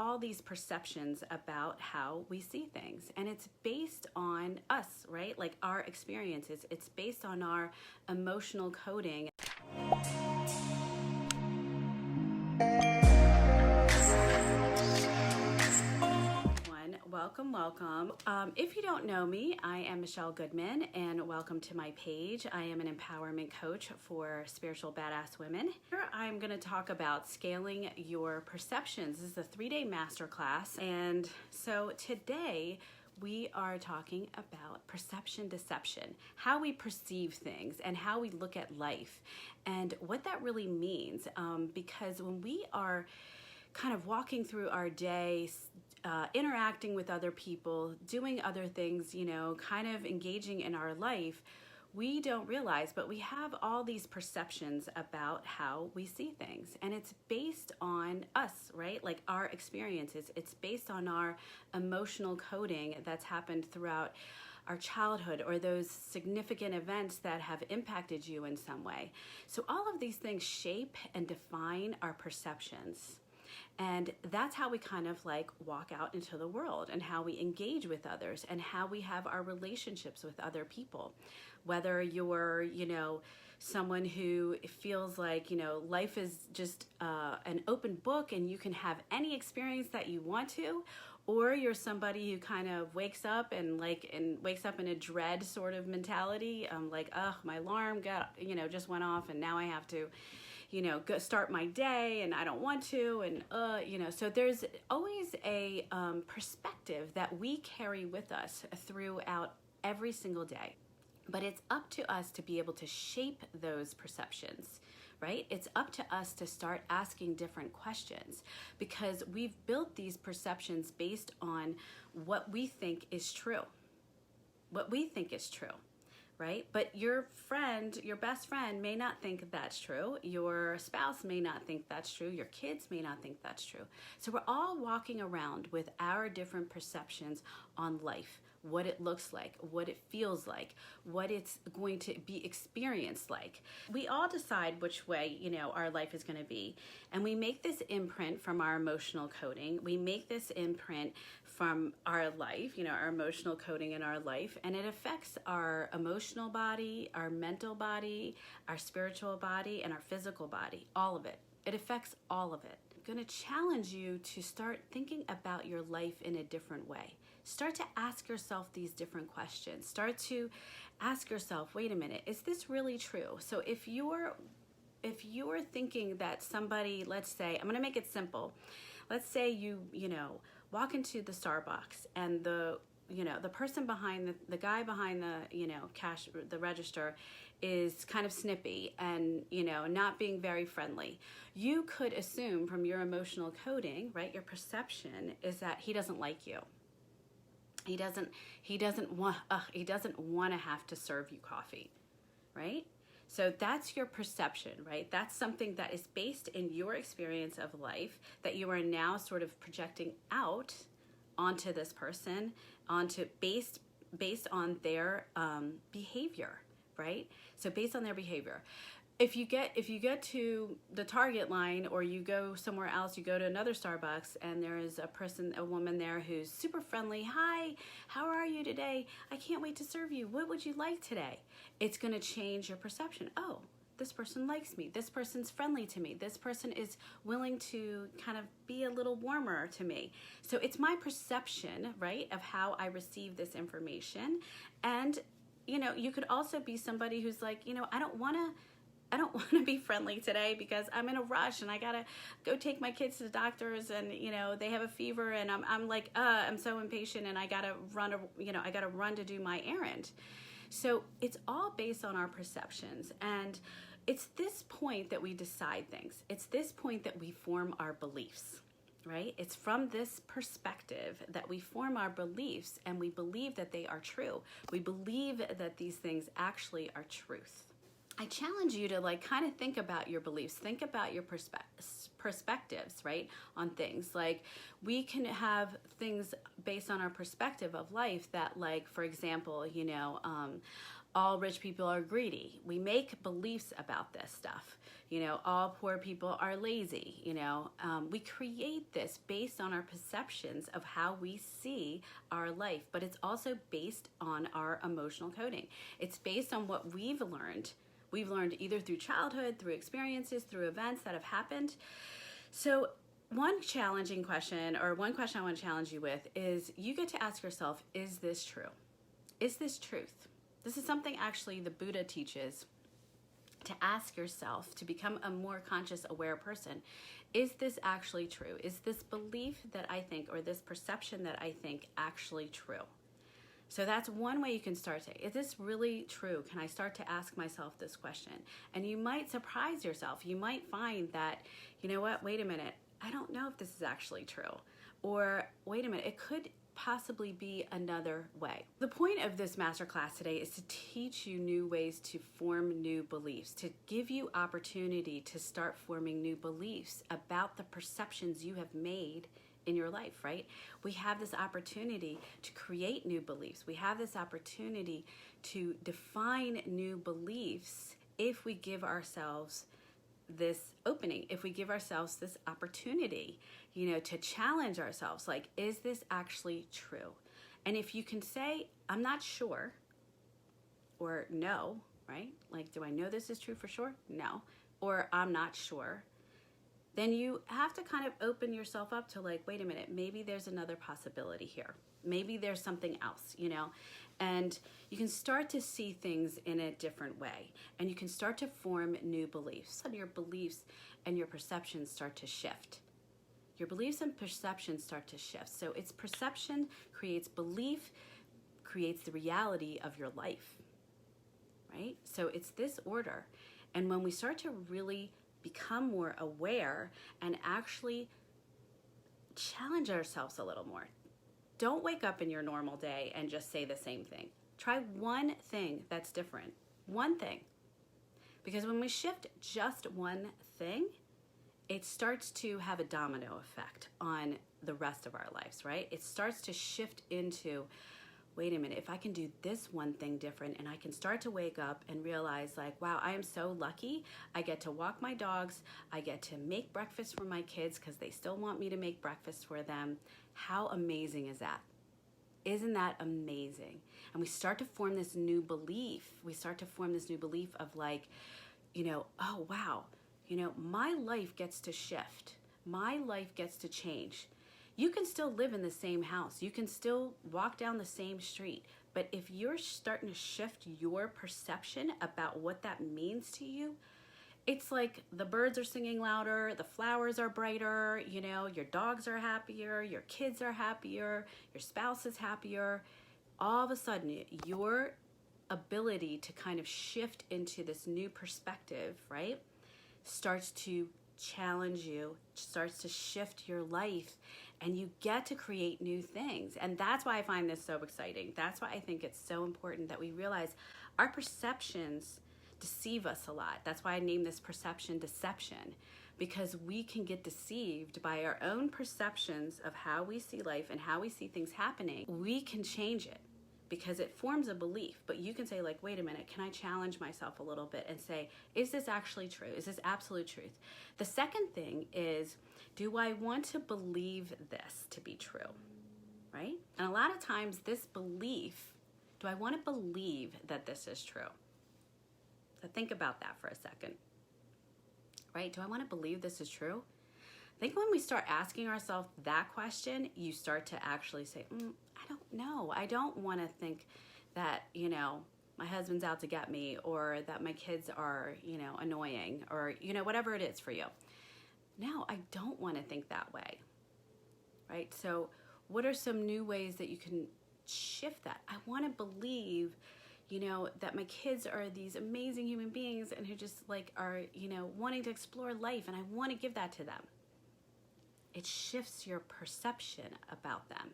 all these perceptions about how we see things, and it's based on us, right? Like our experiences. It's based on our emotional coding. Welcome. If you don't know me, I am Michelle Goodman, and welcome to my page. I am an empowerment coach for spiritual badass women. Here I'm going to talk about scaling your perceptions. This is a 3-day masterclass, and so today we are talking about perception deception, how we perceive things and how we look at life and what that really means. Because when we are kind of walking through our day, interacting with other people, doing other things, kind of engaging in our life, we don't realize, but we have all these perceptions about how we see things. And it's based on us, right? Like our experiences. It's based on our emotional coding that's happened throughout our childhood or those significant events that have impacted you in some way. So all of these things shape and define our perceptions. And that's how we kind of like walk out into the world and how we engage with others and how we have our relationships with other people. Whether you're, someone who feels like, life is just an open book and you can have any experience that you want to, or you're somebody who kind of wakes up and wakes up in a dread sort of mentality, my alarm just went off and now I have to go start my day and I don't want to, and so there's always a perspective that we carry with us throughout every single day. But it's up to us to be able to shape those perceptions, right? It's up to us to start asking different questions because we've built these perceptions based on what we think is true. Right? But your best friend may not think that's true. Your spouse may not think that's true. Your kids may not think that's true. So we're all walking around with our different perceptions on life, what it looks like, what it feels like, what it's going to be experienced like. We all decide which way, our life is going to be. And we make this imprint from our emotional coding. We make this imprint from our life, our emotional coding in our life, and it affects our emotional body, our mental body, our spiritual body, and our physical body, all of it. It affects all of it. I'm going to challenge you to start thinking about your life in a different way. Start to ask yourself these different questions. Start to ask yourself, wait a minute, is this really true? So if you're thinking that somebody, let's say, I'm going to make it simple. Let's say you walk into the Starbucks and the person behind the guy behind the, the register is kind of snippy and, not being very friendly. You could assume from your emotional coding, right? Your perception is that he doesn't like you. He doesn't want to have to serve you coffee, right? So that's your perception, right? That's something that is based in your experience of life that you are now sort of projecting out onto this person, based on their behavior, right? So based on their behavior. If you get to the Target line or you go somewhere else, you go to another Starbucks and there is a woman there who's super friendly. Hi, how are you today? I can't wait to serve you. What would you like today? It's going to change your perception. Oh, this person likes me. This person's friendly to me. This person is willing to kind of be a little warmer to me. So it's my perception, right, of how I receive this information. And, you could also be somebody who's like, I don't want to be friendly today because I'm in a rush and I gotta go take my kids to the doctors and they have a fever and I'm like I'm so impatient and I gotta run to do my errand. So it's all based on our perceptions, and it's this point that we decide things. It's this point that we form our beliefs, right? It's from this perspective that we form our beliefs and we believe that they are true. We believe that these things actually are truth. I challenge you to kind of think about your beliefs, think about your perspectives, right, on things. Like we can have things based on our perspective of life that, for example, all rich people are greedy. We make beliefs about this stuff. All poor people are lazy. We create this based on our perceptions of how we see our life, but it's also based on our emotional coding. It's based on what we've learned. We've learned either through childhood, through experiences, through events that have happened. So one challenging question, or one question I want to challenge you with, is you get to ask yourself, is this true? Is this truth? This is something actually the Buddha teaches, to ask yourself, to become a more conscious, aware person. Is this actually true? Is this belief that I think, or this perception that I think, actually true? So that's one way you can start to, is this really true? Can I start to ask myself this question? And you might surprise yourself. You might find that, you know what, wait a minute, I don't know if this is actually true. Or wait a minute, it could possibly be another way. The point of this masterclass today is to teach you new ways to form new beliefs, to give you opportunity to start forming new beliefs about the perceptions you have made in your life, right? We have this opportunity to create new beliefs. We have this opportunity to define new beliefs if we give ourselves this opening, if we give ourselves this opportunity, to challenge ourselves, like, is this actually true? And if you can say, I'm not sure, or no, right? Like, do I know this is true for sure? No. Or I'm not sure. Then you have to kind of open yourself up to, like, wait a minute, maybe there's another possibility here. Maybe there's something else, and you can start to see things in a different way, and you can start to form new beliefs. And your beliefs and your perceptions start to shift. Your beliefs and perceptions start to shift. So it's perception creates belief, creates the reality of your life, right? So it's this order. And when we start to really become more aware and actually challenge ourselves a little more, don't wake up in your normal day and just say the same thing. Try one thing that's different. One thing. Because when we shift just one thing, it starts to have a domino effect on the rest of our lives, right? It starts to shift into, wait a minute, if I can do this one thing different, and I can start to wake up and realize, like, wow, I am so lucky. I get to walk my dogs. I get to make breakfast for my kids because they still want me to make breakfast for them. How amazing is that? Isn't that amazing? And we start to form this new belief. We start to form this new belief of, like, oh, wow, my life gets to shift. My life gets to change. You can still live in the same house. You can still walk down the same street. But if you're starting to shift your perception about what that means to you, it's like the birds are singing louder, the flowers are brighter, your dogs are happier, your kids are happier, your spouse is happier. All of a sudden, your ability to kind of shift into this new perspective, right, starts to challenge you, starts to shift your life, and you get to create new things. And that's why I find this so exciting. That's why I think it's so important that we realize our perceptions deceive us a lot. That's why I named this perception deception, because we can get deceived by our own perceptions of how we see life and how we see things happening. We can change it because it forms a belief, but you can say, like, wait a minute, can I challenge myself a little bit and say, is this actually true? Is this absolute truth? The second thing is, do I want to believe this to be true, right? And a lot of times this belief, do I want to believe that this is true? So think about that for a second, right? Do I want to believe this is true? I think when we start asking ourselves that question, you start to actually say, I don't know. I don't want to think that, my husband's out to get me, or that my kids are, annoying, or, whatever it is for you. No, I don't want to think that way, right? So what are some new ways that you can shift that? I want to believe, that my kids are these amazing human beings and who just, like, are, wanting to explore life, and I want to give that to them. It shifts your perception about them.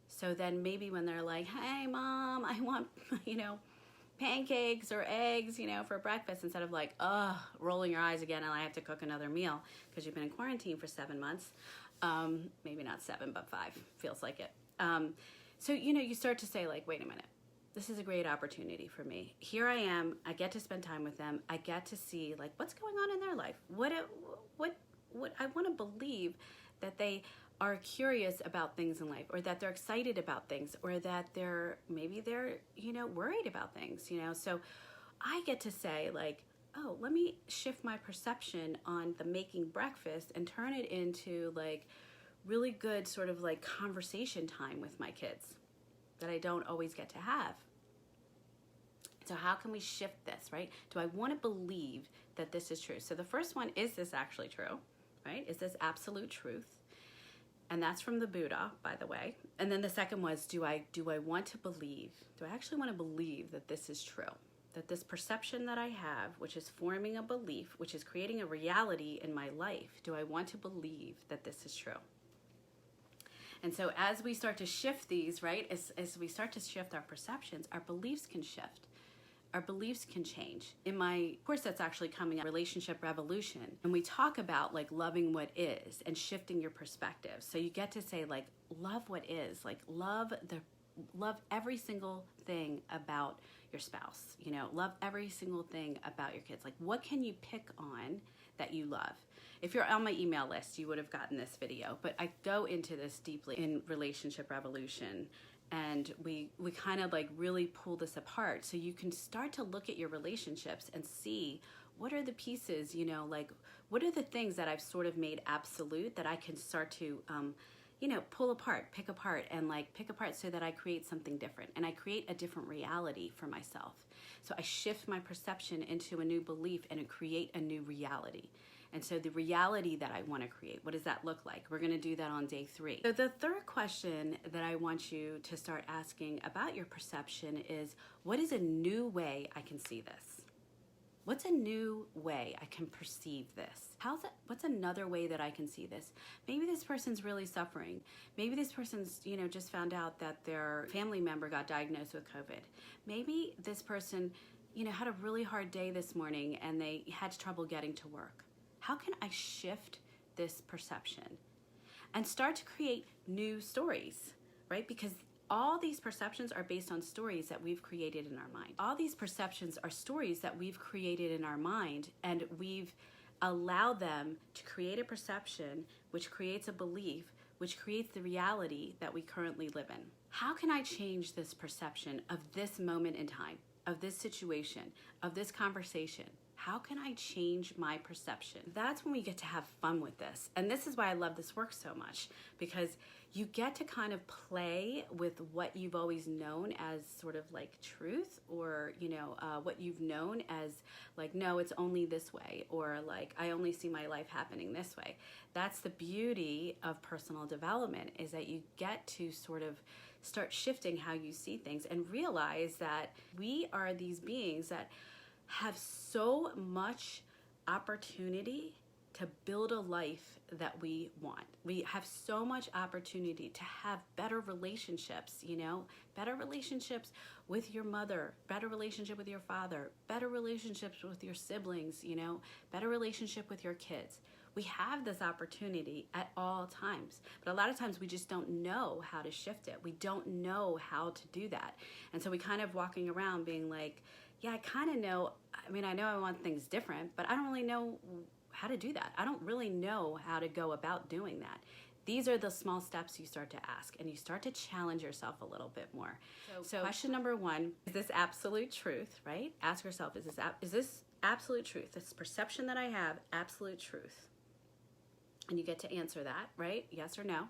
So then maybe when they're like, hey, Mom, I want, pancakes or eggs, for breakfast, instead of like, rolling your eyes again and I have to cook another meal because you've been in quarantine for 7 months. Maybe not 7, but 5, feels like it. So, you start to say, like, wait a minute. this is a great opportunity for me. Here I am, I get to spend time with them. I get to see like what's going on in their life. What I want to believe that they are curious about things in life, or that they're excited about things, or that maybe they're, worried about things, So I get to say like, oh, let me shift my perception on the making breakfast and turn it into like really good sort of like conversation time with my kids that I don't always get to have. So how can we shift this, right? Do I want to believe that this is true? So the first one, is this actually true, right? Is this absolute truth? And that's from the Buddha, by the way. And then the second was, do I want to believe, do I actually want to believe that this is true? That this perception that I have, which is forming a belief, which is creating a reality in my life, do I want to believe that this is true? And so as we start to shift these, right, as we start to shift our perceptions, our beliefs can shift. Our beliefs can change. In my course that's actually coming up, Relationship Revolution, and we talk about like loving what is and shifting your perspective. So you get to say like, love what is, like love every single thing about your spouse, love every single thing about your kids. Like, what can you pick on that you love? If you're on my email list, you would have gotten this video, but I go into this deeply in Relationship Revolution, and we kind of like really pull this apart so you can start to look at your relationships and see what are the pieces, like what are the things that I've sort of made absolute that I can start to pull apart, pick apart so that I create something different, and I create a different reality for myself. So I shift my perception into a new belief and I create a new reality. And so the reality that I want to create, what does that look like? We're going to do that on day 3. So the third question that I want you to start asking about your perception is, what is a new way I can see this? What's a new way I can perceive this? What's another way that I can see this? Maybe this person's really suffering. Maybe this person's, just found out that their family member got diagnosed with COVID. Maybe this person, had a really hard day this morning and they had trouble getting to work. How can I shift this perception and start to create new stories, right? Because all these perceptions are based on stories that we've created in our mind. All these perceptions are stories that we've created in our mind, and we've allowed them to create a perception, which creates a belief, which creates the reality that we currently live in. How can I change this perception of this moment in time, of this situation, of this conversation? How can I change my perception? That's when we get to have fun with this. And this is why I love this work so much, because you get to kind of play with what you've always known as sort of like truth, or, what you've known as like, no, it's only this way, or like, I only see my life happening this way. That's the beauty of personal development, is that you get to sort of start shifting how you see things and realize that we are these beings that have so much opportunity to build a life that we want. We have so much opportunity to have better relationships, better relationships with your mother, better relationship with your father, better relationships with your siblings, better relationship with your kids. We have this opportunity at all times, but a lot of times we just don't know how to shift it. We don't know how to do that. And so we kind of walking around being like, yeah, I kind of know, I know I want things different, but I don't really know how to do that. I don't really know how to go about doing that. These are the small steps you start to ask, and you start to challenge yourself a little bit more. So question number 1, is this absolute truth, right? Ask yourself, is this absolute truth? This perception that I have, absolute truth? And you get to answer that, right? Yes or no.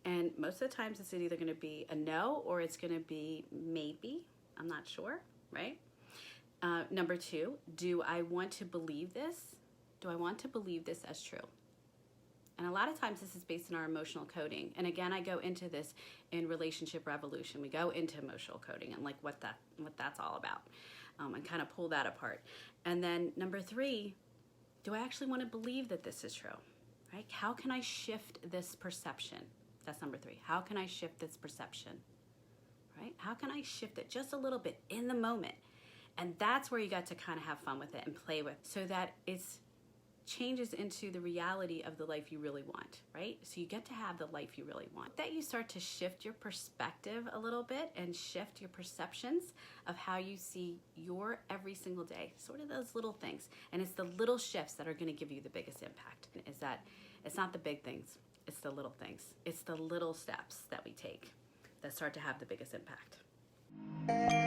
And most of the times it's either going to be a no, or it's going to be maybe, I'm not sure, right? Number 2, do I want to believe this? Do I want to believe this as true? And a lot of times this is based on our emotional coding. And again, I go into this in Relationship Revolution. We go into emotional coding and like what that's all about, and kind of pull that apart. And then number 3, do I actually want to believe that this is true? Right? How can I shift this perception? That's number 3. How can I shift this perception? Right? How can I shift it just a little bit in the moment? And that's where you got to kind of have fun with it and play with, so that it's changes into the reality of the life you really want, right? So you get to have the life you really want. That you start to shift your perspective a little bit and shift your perceptions of how you see your every single day, sort of those little things. And it's the little shifts that are going to give you the biggest impact. Is that it's not the big things, it's the little things. It's the little steps that we take that start to have the biggest impact.